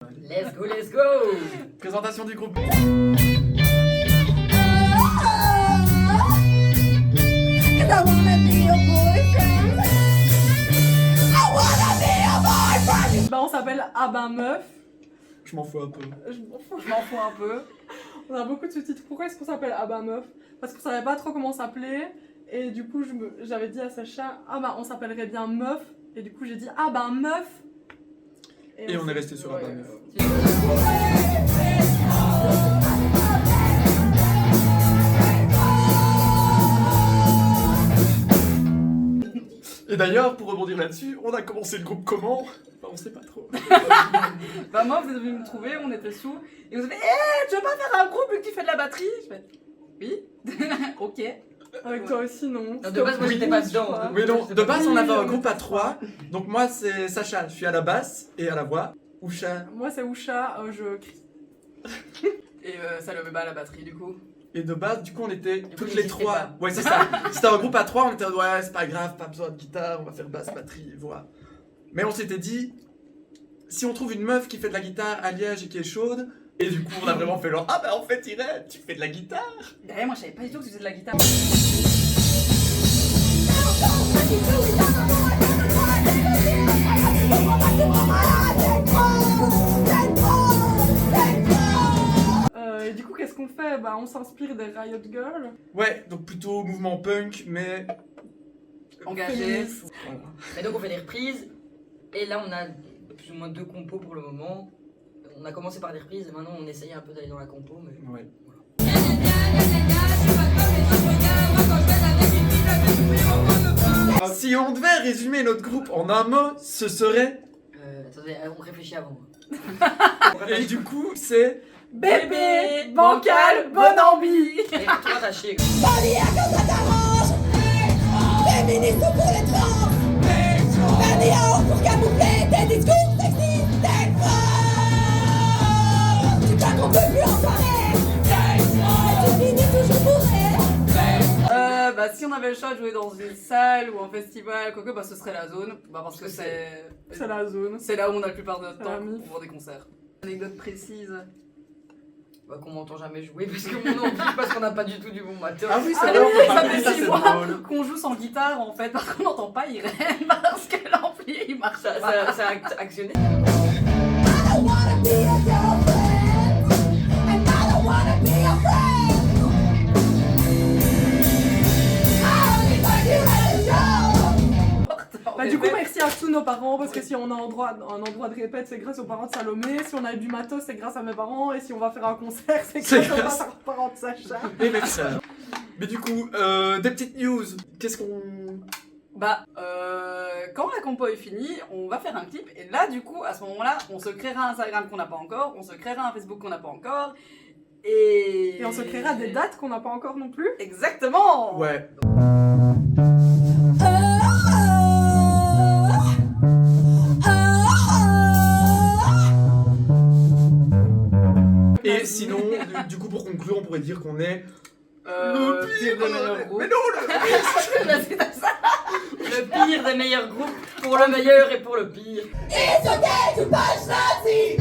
Let's go, let's go! Présentation du groupe. Bah on s'appelle Ah ben meuf. Je m'en fous un peu. Je m'en fous un peu. On a beaucoup de sous-titres. Pourquoi est-ce qu'on s'appelle Ah ben meuf? Parce qu'on savait pas trop comment s'appeler. Et du coup j'avais dit à Sacha, ah bah on s'appellerait bien meuf. Et du coup j'ai dit ah ben meuf. Et on est resté sur Ah ben meuf. Et d'ailleurs, pour rebondir là-dessus, on a commencé le groupe comment? Bah, on sait pas trop. Bah moi vous êtes venu me trouver, on était sous, et vous avez dit tu veux pas faire un groupe et que tu fais de la batterie? Je fais oui, ok. Avec toi aussi non. Non, de base, moi j'étais pas dedans. Oui, non, de base, on avait un groupe à 3. Donc, moi, c'est Sacha, je suis à la basse et à la voix. Usha. Moi c'est Usha, je crie. Et ça le met pas à la batterie du coup. Et de base, du coup, on était coup, toutes il les existait 3. pas. Ouais, c'est ça. C'était un groupe à 3, on était en mode, ouais, c'est pas grave, pas besoin de guitare, on va faire basse, batterie, voix. Mais on s'était dit, si on trouve une meuf qui fait de la guitare à Liège et qui est chaude, et du coup, on a vraiment fait genre, ah bah en fait, Irène, tu fais de la guitare. Derrière moi je savais pas du tout que tu faisais de la guitare. Et du coup qu'est-ce qu'on fait? Bah on s'inspire des Riot Girls. Ouais, donc plutôt mouvement punk, mais. Engagé. Féministe. Voilà. Et donc on fait des reprises. Et là on a plus ou moins 2 compos pour le moment. On a commencé par des reprises et maintenant on essaye un peu d'aller dans la compo. Mais... Ouais. Si on devait résumer notre groupe en un mot, ce serait. Attendez, on réfléchit avant. Et du coup, c'est. Bébé, bancal, bonne ambi. Et toi t'as chier. Féministe pour les trans. Bernie Haut pour camoufler tes discours sexistes. T'es fort. Tu crois qu'on peut plus en parler. Tu finis toujours bourré. Bah si on avait le choix de jouer dans une salle ou un festival, quoi que, bah ce serait la zone. Bah parce que c'est la zone. c'est là où on a la plupart de notre C'est la temps mif. pour voir des concerts. Anecdote précise. Bah, qu'on m'entend jamais jouer parce que mon ampli, parce qu'on n'a pas du tout du bon matos. Ah oui, c'est Ah vrai, oui, on peut ça parler, fait ça 6 c'est mois drôle. qu'on joue sans guitare en fait, par contre on n'entend pas Irène parce que l'ampli il marche Ça, pas. ça a actionné. I don't wanna be a girlfriend. And I don't wanna be a friend. I only want you as a job. Bah du coup merci à tous nos parents parce que si on a un endroit de répète c'est grâce aux parents de Salomé, si on a du matos c'est grâce à mes parents et si on va faire un concert c'est C'est grâce grâce. aux parents de Sacha. Et mes sœurs. Mais du coup, des petites news. Qu'est-ce qu'on. Bah, quand la compo est finie, on va faire un clip et là du coup à ce moment-là on se créera un Instagram qu'on n'a pas encore, on se créera un Facebook qu'on n'a pas encore Et on se créera des dates qu'on n'a pas encore non plus. Exactement. Ouais. Et sinon, du coup, pour conclure, on pourrait dire qu'on est. Le pire des meilleurs groupes. Mais non, Le pire des meilleurs groupes pour le meilleur et pour le pire. It's okay to punch Nazi.